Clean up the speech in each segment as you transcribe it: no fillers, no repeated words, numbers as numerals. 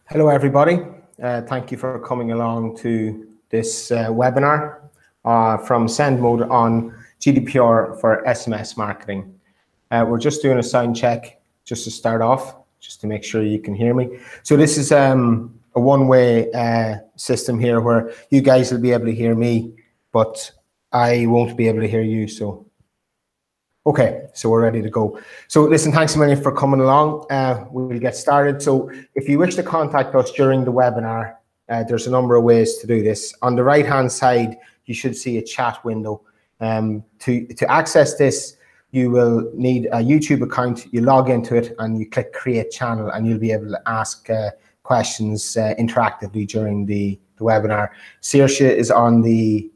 Hello, everybody. Thank you for coming along to this webinar from SendMode on GDPR for SMS marketing. We're just doing a sound check just to start off, just to make sure you can hear me. So this is a one-way system here where you guys will be able to hear me, but I won't be able to hear you. So okay, so we're ready to go. So listen, thanks a million for coming along. We'll get started. So if you wish to contact us during the webinar, there's a number of ways to do this. On the right-hand side, you should see a chat window. To access this, you will need a YouTube account. You log into it and you click Create Channel, and you'll be able to ask questions interactively during the webinar. Saoirse is on the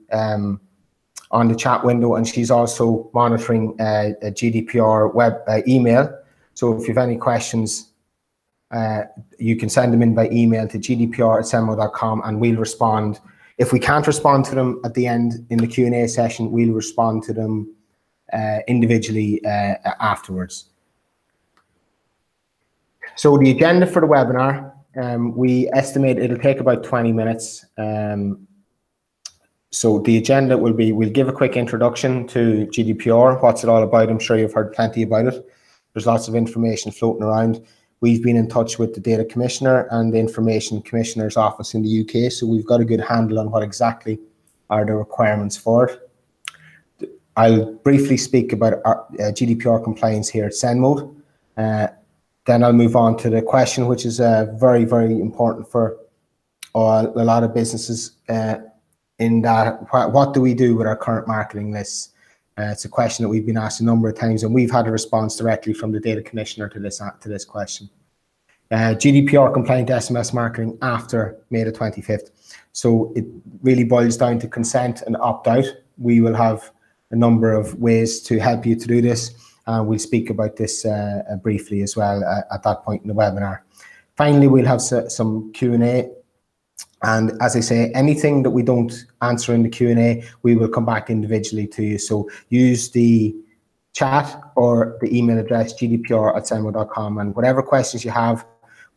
chat window, and she's also monitoring a GDPR web email. So if you have any questions, you can send them in by email to gdpr@sendmode.com, and we'll respond. If we can't respond to them at the end in the Q&A session, we'll respond to them individually afterwards. So the agenda for the webinar, we estimate it'll take about 20 minutes. So the agenda will be, we'll give a quick introduction to GDPR, what's it all about. I'm sure you've heard plenty about it. There's lots of information floating around. We've been in touch with the Data Commissioner and the Information Commissioner's Office in the UK, so we've got a good handle on what exactly are the requirements for it. I'll briefly speak about our, GDPR compliance here at SendMode. Then I'll move on to the question, which is very, very important for a lot of businesses. In that, what do we do with our current marketing lists? It's a question that we've been asked a number of times, and we've had a response directly from the Data Commissioner to this question. GDPR compliant SMS marketing after May the 25th. So it really boils down to consent and opt-out. We will have a number of ways to help you to do this, and we'll speak about this briefly as well at that point in the webinar. Finally, we'll have some Q&A. And as I say, anything that we don't answer in the Q&A, we will come back individually to you. So use the chat or the email address gdpr@sendmode.com, and whatever questions you have,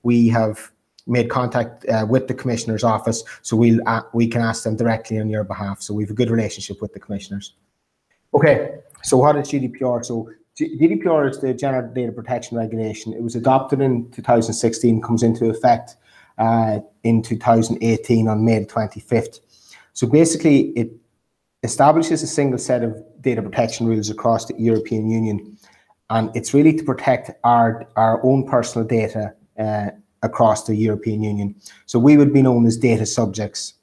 we have made contact with the Commissioner's office, so we can ask them directly on your behalf. So we have a good relationship with the Commissioners. Okay, so what is GDPR? So GDPR is the General Data Protection Regulation. It was adopted in 2016, comes into effect in 2018 on May 25th. So basically it establishes a single set of data protection rules across the European Union, and it's really to protect our own personal data across the European Union. So we would be known as data subjects.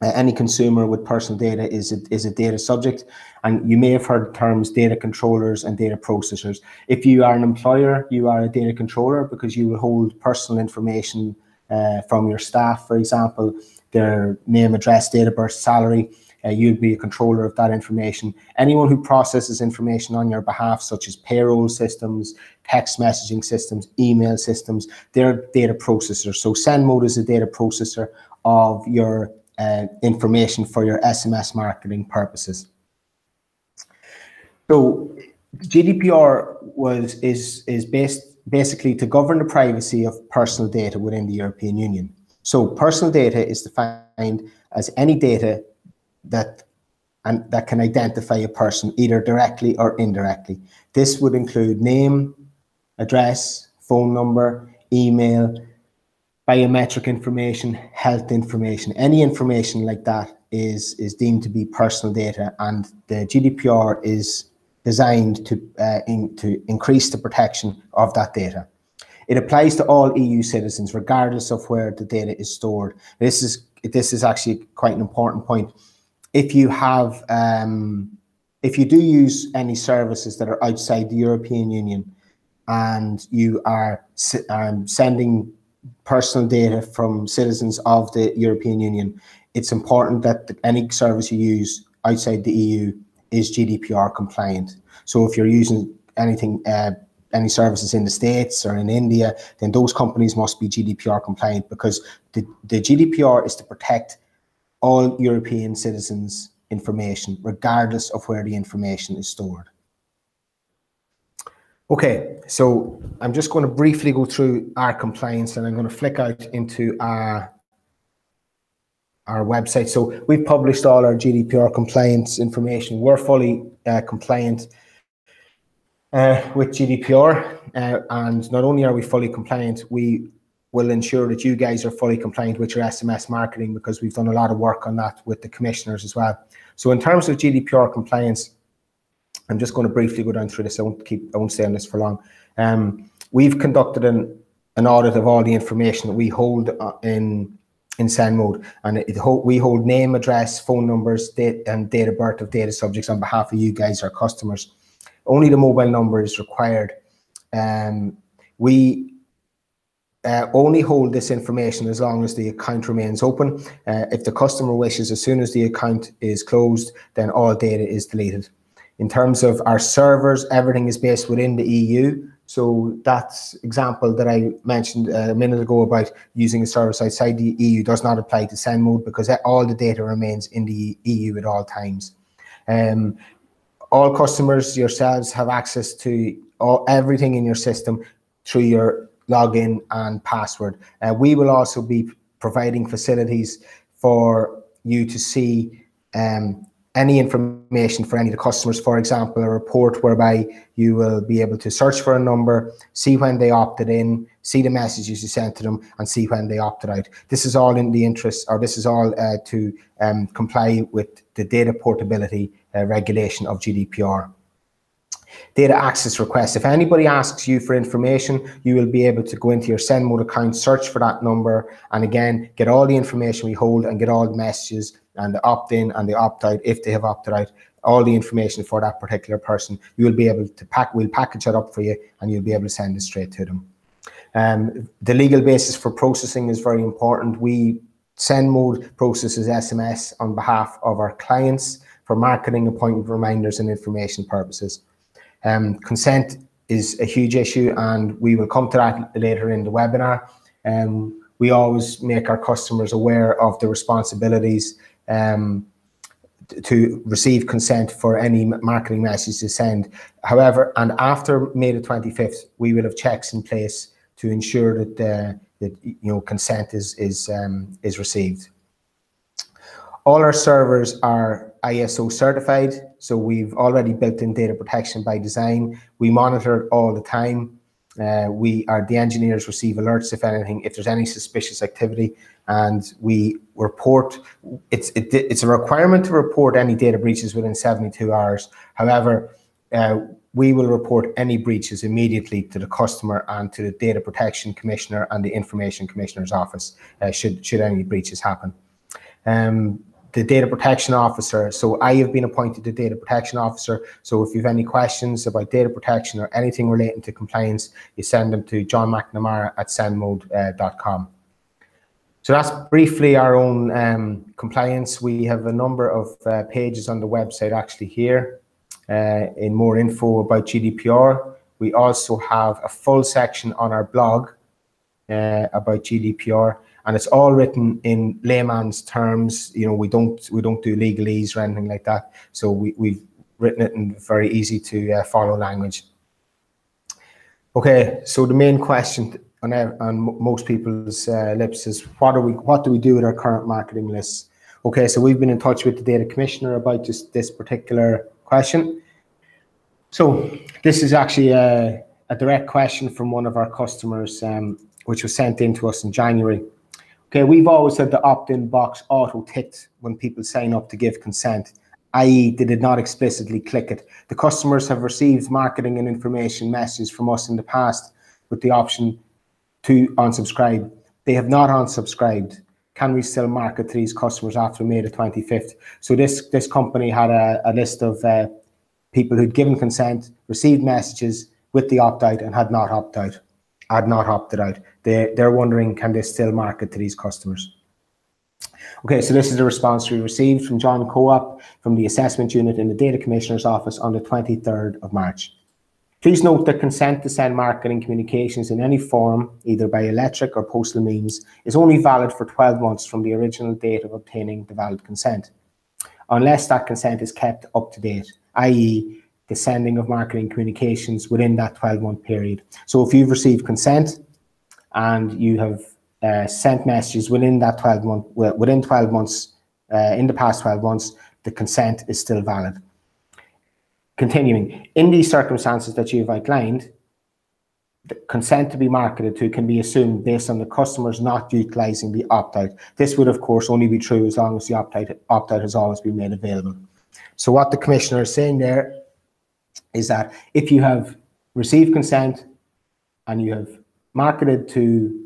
Any consumer with personal data is a data subject, and you may have heard terms data controllers and data processors. If you are an employer, you are a data controller because you will hold personal information from your staff, for example, their name, address, date of birth, salary. You'd be a controller of that information. Anyone who processes information on your behalf, such as payroll systems, text messaging systems, email systems, they're data processors. So SendMode is a data processor of your information for your SMS marketing purposes. So GDPR is basically to govern the privacy of personal data within the European Union. So personal data is defined as any data that can identify a person either directly or indirectly. This would include name, address, phone number, email, biometric information, health information. Any information like that is deemed to be personal data, and the GDPR is designed to increase the protection of that data. It applies to all EU citizens, regardless of where the data is stored. This is actually quite an important point. If you have, if you do use any services that are outside the European Union, and you are sending personal data from citizens of the European Union, it's important that any service you use outside the EU is GDPR compliant. So if you're using anything, any services in the States or in India, then those companies must be GDPR compliant, because the GDPR is to protect all European citizens' information, regardless of where the information is stored. Okay, so I'm just going to briefly go through our compliance, and I'm going to flick out into our website. So we've published all our GDPR compliance information. We're fully compliant with GDPR, and not only are we fully compliant, we will ensure that you guys are fully compliant with your SMS marketing, because we've done a lot of work on that with the commissioners as well. So in terms of GDPR compliance, I'm just going to briefly go down through this. I won't stay on this for long. We've conducted an audit of all the information that we hold in send mode, and we hold name, address, phone numbers, and date of birth of data subjects on behalf of you guys, our customers. Only the mobile number is required. We only hold this information as long as the account remains open. If the customer wishes, as soon as the account is closed, then all data is deleted. In terms of our servers, everything is based within the EU. So that example that I mentioned a minute ago about using a service outside the EU does not apply to send mode, because all the data remains in the EU at all times. All customers, yourselves, have access to everything in your system through your login and password. We will also be providing facilities for you to see any information for any of the customers. For example, a report whereby you will be able to search for a number, see when they opted in, see the messages you sent to them, and see when they opted out. This is all in the interest, or this is all to comply with the data portability regulation of GDPR. Data access requests. If anybody asks you for information, you will be able to go into your send mode account, search for that number, and again, get all the information we hold and get all the messages and the opt-in and the opt-out, if they have opted out, all the information for that particular person. You will be able to we'll package it up for you, and you'll be able to send it straight to them. The legal basis for processing is very important. Send mode processes SMS on behalf of our clients for marketing, appointment reminders, and information purposes. Consent is a huge issue, and we will come to that later in the webinar. We always make our customers aware of the responsibilities to receive consent for any marketing message to send. However, and after May the 25th, we will have checks in place to ensure that consent is received. All our servers are ISO certified, so we've already built in data protection by design. We monitor it all the time. The engineers receive alerts if there's any suspicious activity, and we report. It's a requirement to report any data breaches within 72 hours. However, we will report any breaches immediately to the customer and to the Data Protection Commissioner and the Information Commissioner's office should any breaches happen. The Data Protection Officer. So I have been appointed the Data Protection Officer. So if you have any questions about data protection or anything relating to compliance, you send them to johnmcnamara@sendmode.com. So that's briefly our own compliance. We have a number of pages on the website actually here in more info about GDPR. We also have a full section on our blog about GDPR. And it's all written in layman's terms. We don't do legalese or anything like that. So we've written it in very easy to follow language. Okay, so the main question on most people's lips is what do we do with our current marketing lists? Okay, so we've been in touch with the Data Commissioner about just this particular question. So this is actually a direct question from one of our customers, which was sent in to us in January. Okay, we've always had the opt-in box auto-ticked when people sign up to give consent, i.e. they did not explicitly click it. The customers have received marketing and information messages from us in the past with the option to unsubscribe. They have not unsubscribed. Can we still market to these customers after May the 25th? So this company had a list of people who'd given consent, received messages with the opt-out, and had not opted out. They're wondering, can they still market to these customers? Okay, so this is the response we received from John Co-op from the assessment unit in the Data Commissioner's office on the 23rd of March. Please note that consent to send marketing communications in any form, either by electric or postal means, is only valid for 12 months from the original date of obtaining the valid consent, unless that consent is kept up to date, i.e. the sending of marketing communications within that 12-month period. So if you've received consent and you have sent messages within that 12-month, within 12 months, in the past 12 months, the consent is still valid. Continuing, in these circumstances that you've outlined, the consent to be marketed to can be assumed based on the customers not utilising the opt-out. This would, of course, only be true as long as the opt-out has always been made available. So what the Commissioner is saying there is that if you have received consent and you have marketed to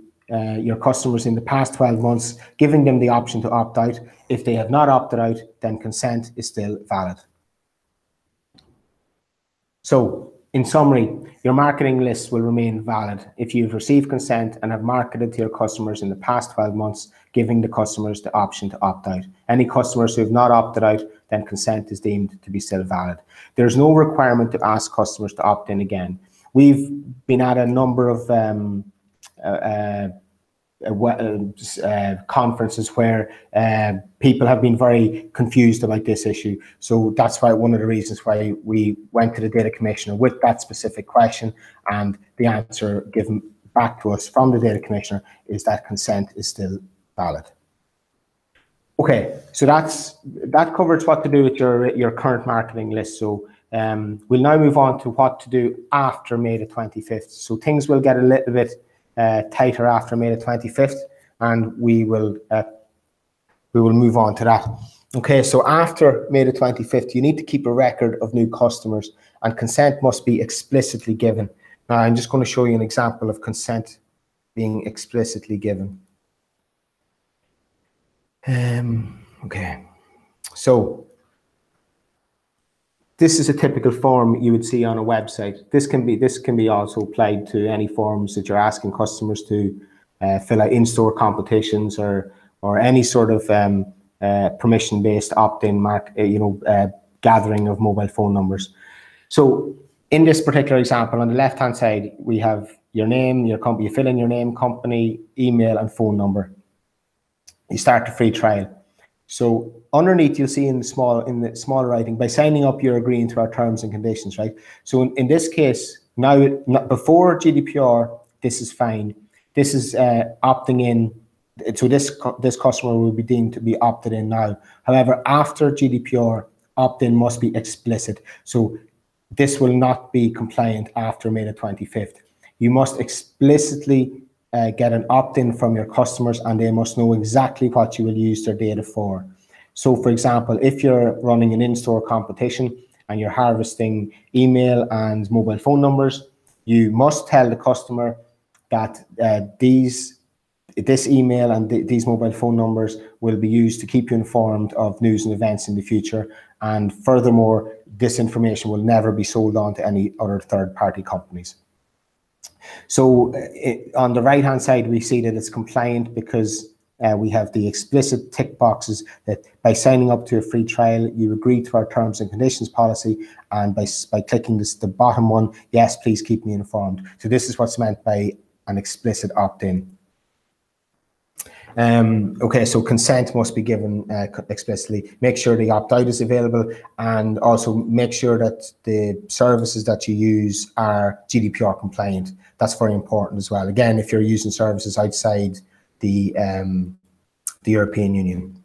your customers in the past 12 months, giving them the option to opt out, if they have not opted out, then consent is still valid. So, in summary, your marketing list will remain valid if you've received consent and have marketed to your customers in the past 12 months, giving the customers the option to opt out. Any customers who have not opted out, then consent is deemed to be still valid. There's no requirement to ask customers to opt in again. We've been at a number of conferences where people have been very confused about this issue. So that's why one of the reasons why we went to the Data Commissioner with that specific question, and the answer given back to us from the Data Commissioner is that consent is still valid. Okay, so that covers what to do with your current marketing list. So we'll now move on to what to do after May the 25th. So things will get a little bit tighter after May the 25th, and we will move on to that. Okay, so after May the 25th, you need to keep a record of new customers, and consent must be explicitly given. Now, I'm just going to show you an example of consent being explicitly given. Okay, so this is a typical form you would see on a website. This can be also applied to any forms that you're asking customers to fill out in-store competitions or any sort of permission-based opt-in gathering of mobile phone numbers. So in this particular example, on the left-hand side, we have your name, your company. You fill in your name, company, email, and phone number. You start the free trial. So underneath, you'll see in the small writing, by signing up, you're agreeing to our terms and conditions, right? So in this case, now before GDPR, this is fine. This is opting in. So this customer will be deemed to be opted in now. However, after GDPR, opt-in must be explicit. So this will not be compliant after May the 25th. You must explicitly get an opt-in from your customers, and they must know exactly what you will use their data for. So for example, if you're running an in-store competition and you're harvesting email and mobile phone numbers, you must tell the customer that this email and these mobile phone numbers will be used to keep you informed of news and events in the future. And furthermore, this information will never be sold on to any other third-party companies. So on the right-hand side, we see that it's compliant because we have the explicit tick boxes that by signing up to a free trial, you agree to our terms and conditions policy, and by clicking the bottom one, yes, please keep me informed. So this is what's meant by an explicit opt-in. Okay, so consent must be given explicitly. Make sure the opt-out is available, and also make sure that the services that you use are GDPR compliant. That's very important as well. Again, if you're using services outside the European Union.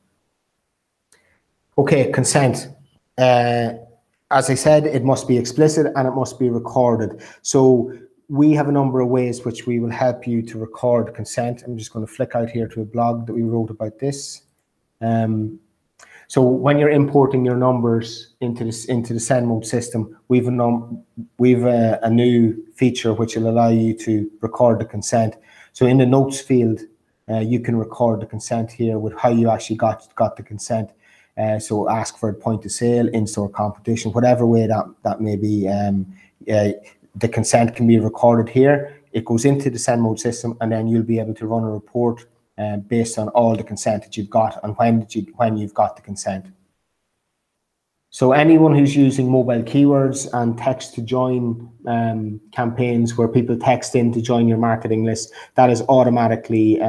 Okay, consent. As I said, it must be explicit and it must be recorded. So we have a number of ways which we will help you to record consent. I'm just going to flick out here to a blog that we wrote about this. So when you're importing your numbers into the send mode system, we've a new feature which will allow you to record the consent. So in the notes field, you can record the consent here with how you actually got the consent. So ask for a point of sale, in-store competition, whatever way that may be. The consent can be recorded here. It goes into the send mode system, and then you'll be able to run a report based on all the consent that you've got and when you've got the consent. So anyone who's using mobile keywords and text to join campaigns where people text in to join your marketing list, that is automatically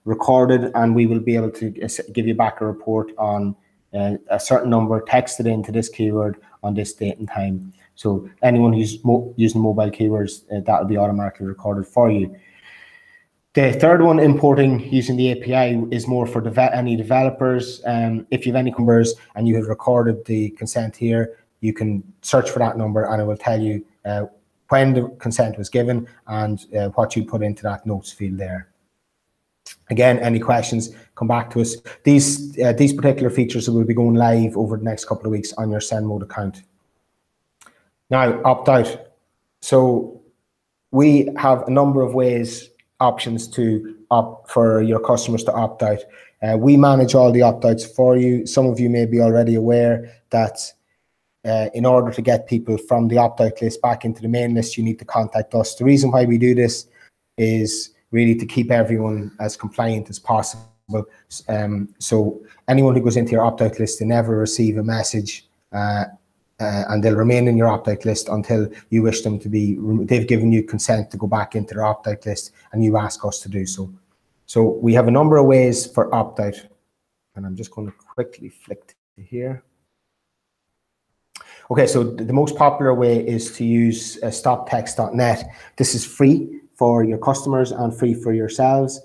recorded, and we will be able to give you back a report on a certain number texted into this keyword on this date and time. So anyone who's using mobile keywords, that will be automatically recorded for you. The third one, importing using the API, is more for any developers. If you have any numbers and you have recorded the consent here, you can search for that number and it will tell you when the consent was given and what you put into that notes field there. Again, any questions, come back to us. These particular features will be going live over the next couple of weeks on your SendMode account. Now, opt-out. So we have a number of options to opt for your customers to opt out. We manage all the opt-outs for you. Some of you may be already aware that in order to get people from the opt-out list back into the main list, you need to contact us. The reason why we do this is really to keep everyone as compliant as possible. So anyone who goes into your opt-out list, they never receive a message and they'll remain in your opt-out list until you wish them to be, they've given you consent to go back into their opt-out list and you ask us to do so. So we have a number of ways for opt-out, and I'm just going to quickly flick to here. Okay, so the most popular way is to use stoptext.net. This is free for your customers and free for yourselves.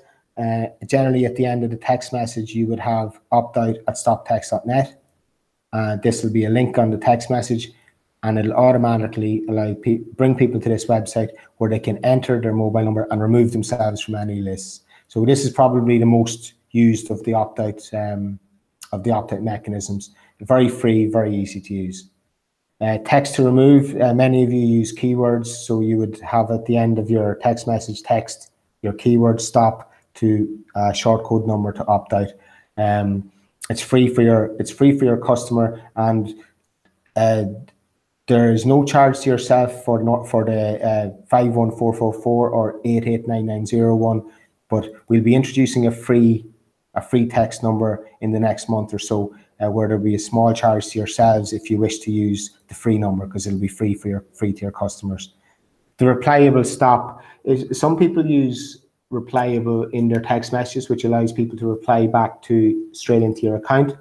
Generally, at the end of the text message, you would have opt-out at stoptext.net. This will be a link on the text message, and it'll automatically bring people to this website where they can enter their mobile number and remove themselves from any lists. So this is probably the most used of the opt-out mechanisms. Very free, very easy to use. Text to remove. Many of you use keywords, so you would have at the end of your text message text your keyword stop to a short code number to opt out. It's free for your customer, and there is no charge to yourself for the 51444 or 889901, but we'll be introducing a free text number in the next month or so, where there'll be a small charge to yourselves if you wish to use the free number, because it'll be free to your customers. The replyable stop is, some people use replyable in their text messages, which allows people to reply back straight into your account.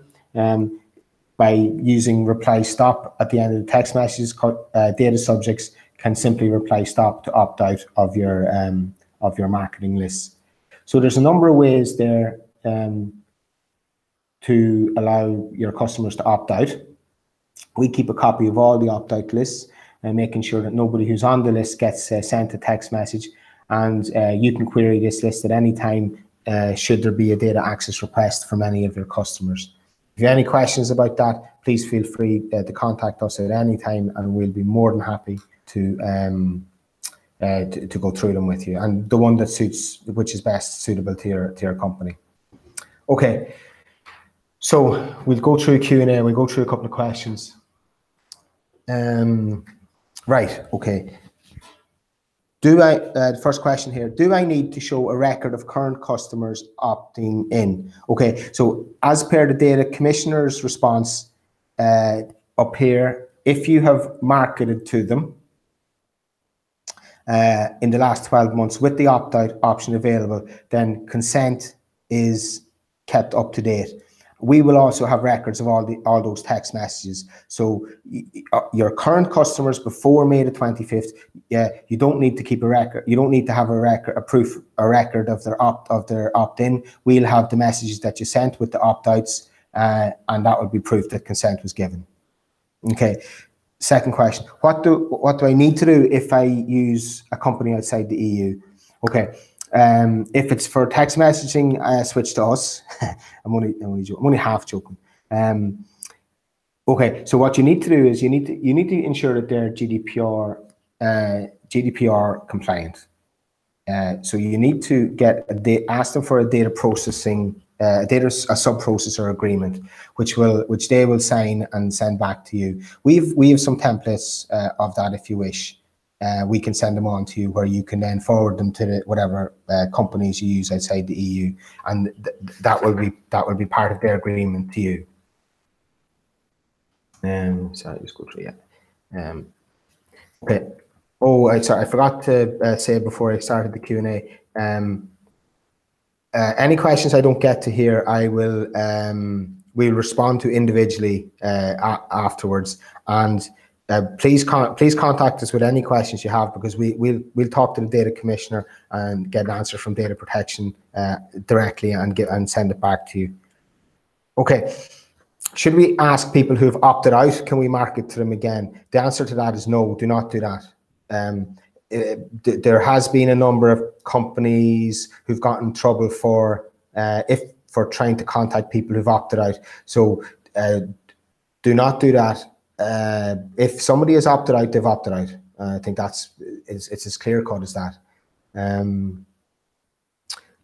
By using reply stop at the end of the text messages, data subjects can simply reply stop to opt out of your marketing lists. So there's a number of ways there to allow your customers to opt out. We keep a copy of all the opt-out lists and making sure that nobody who's on the list gets sent a text message, and you can query this list at any time should there be a data access request from any of your customers. If you have any questions about that, please feel free to contact us at any time, and we'll be more than happy to go through them with you, and the one that suits, which is best suitable to your company. Okay, so we'll go through Q&A. We'll go through a couple of questions. Right, okay. The first question here, do I need to show a record of current customers opting in? Okay, so as per the data commissioner's response up here, if you have marketed to them in the last 12 months with the opt-out option available, then consent is kept up to date. We will also have records of all those text messages. So your current customers before May the 25th, you don't need to keep a record. You don't need to have a record of their opt-in. We'll have the messages that you sent with the opt-outs, and that will be proof that consent was given. Okay. Second question: What do I need to do if I use a company outside the EU? Okay. If it's for text messaging, switch to us. I'm only half joking. Okay, so what you need to do is you need to ensure that they're GDPR compliant. So you need to ask them for a data processing, a sub-processor agreement, which they will sign and send back to you. We have some templates of that if you wish. We can send them on to you, where you can then forward them to whatever companies you use outside the EU, and that will be part of their agreement to you. Sorry, just go through that. Okay. Oh, sorry, I forgot to say before I started the Q&A. Any questions I don't get to here, I will we'll respond to individually afterwards. And please contact us with any questions you have, because we'll talk to the data commissioner and get an answer from data protection directly and send it back to you. Okay. Should we ask people who've opted out, can we market to them again? The answer to that is no, do not do that. There has been a number of companies who've gotten in trouble for trying to contact people who've opted out. So do not do that. If somebody has opted out, they've opted out. I think it's as clear cut as that.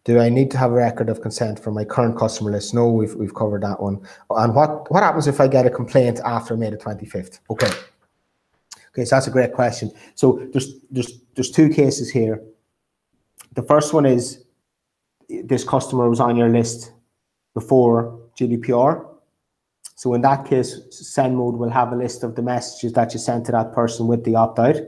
Do I need to have a record of consent for my current customer list? No, we've covered that one. And what happens if I get a complaint after May the 25th? Okay, so that's a great question. So there's two cases here. The first one is this customer was on your list before GDPR. So in that case, Send Mode will have a list of the messages that you sent to that person with the opt-out.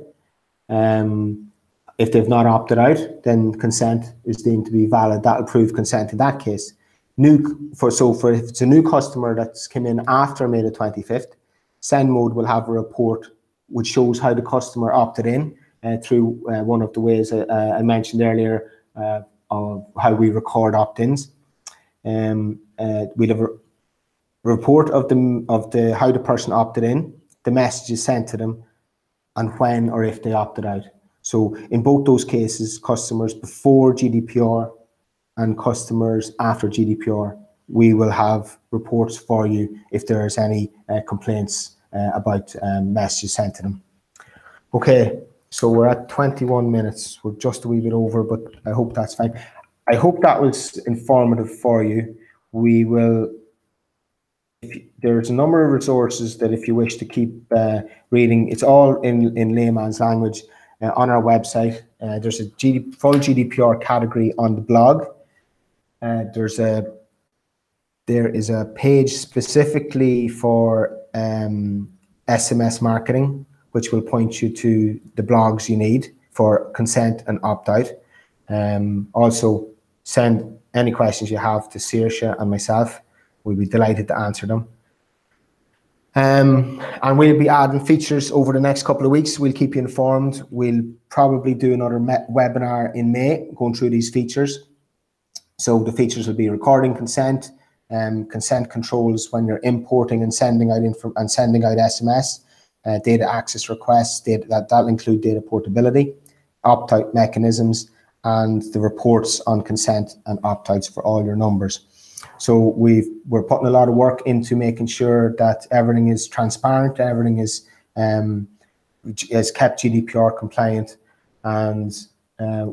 If they've not opted out, then consent is deemed to be valid. That'll prove consent in that case. If it's a new customer that's come in after May the 25th, Send Mode will have a report which shows how the customer opted in through one of the ways I mentioned earlier of how we record opt-ins. We'll have a report of how the person opted in, the messages sent to them, and when or if they opted out. So in both those cases, customers before GDPR and customers after GDPR, we will have reports for you if there's any complaints about messages sent to them. Okay, so we're at 21 minutes. We're just a wee bit over, but I hope that's fine. I hope that was informative for you. There's a number of resources that if you wish to keep reading, it's all in layman's language. On our website, there's a full GDPR category on the blog. There is a page specifically for SMS marketing, which will point you to the blogs you need for consent and opt-out. Also, send any questions you have to Saoirse and myself. We'll be delighted to answer them. And we'll be adding features over the next couple of weeks. We'll keep you informed. We'll probably do another webinar in May going through these features. So the features will be recording consent, consent controls when you're importing and sending out SMS, data access requests, that'll include data portability, opt-out mechanisms, and the reports on consent and opt-outs for all your numbers. So we're putting a lot of work into making sure that everything is transparent, everything is kept GDPR compliant, and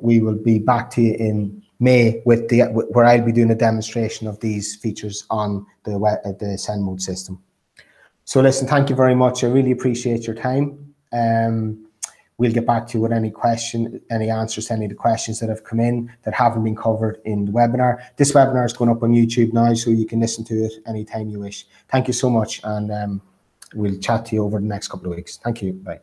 we will be back to you in May where I'll be doing a demonstration of these features on the Send Mode system. So listen, thank you very much. I really appreciate your time. We'll get back to you with any answers to any of the questions that have come in that haven't been covered in the webinar. This webinar is going up on YouTube now, so you can listen to it anytime you wish. Thank you so much, and we'll chat to you over the next couple of weeks. Thank you. Bye.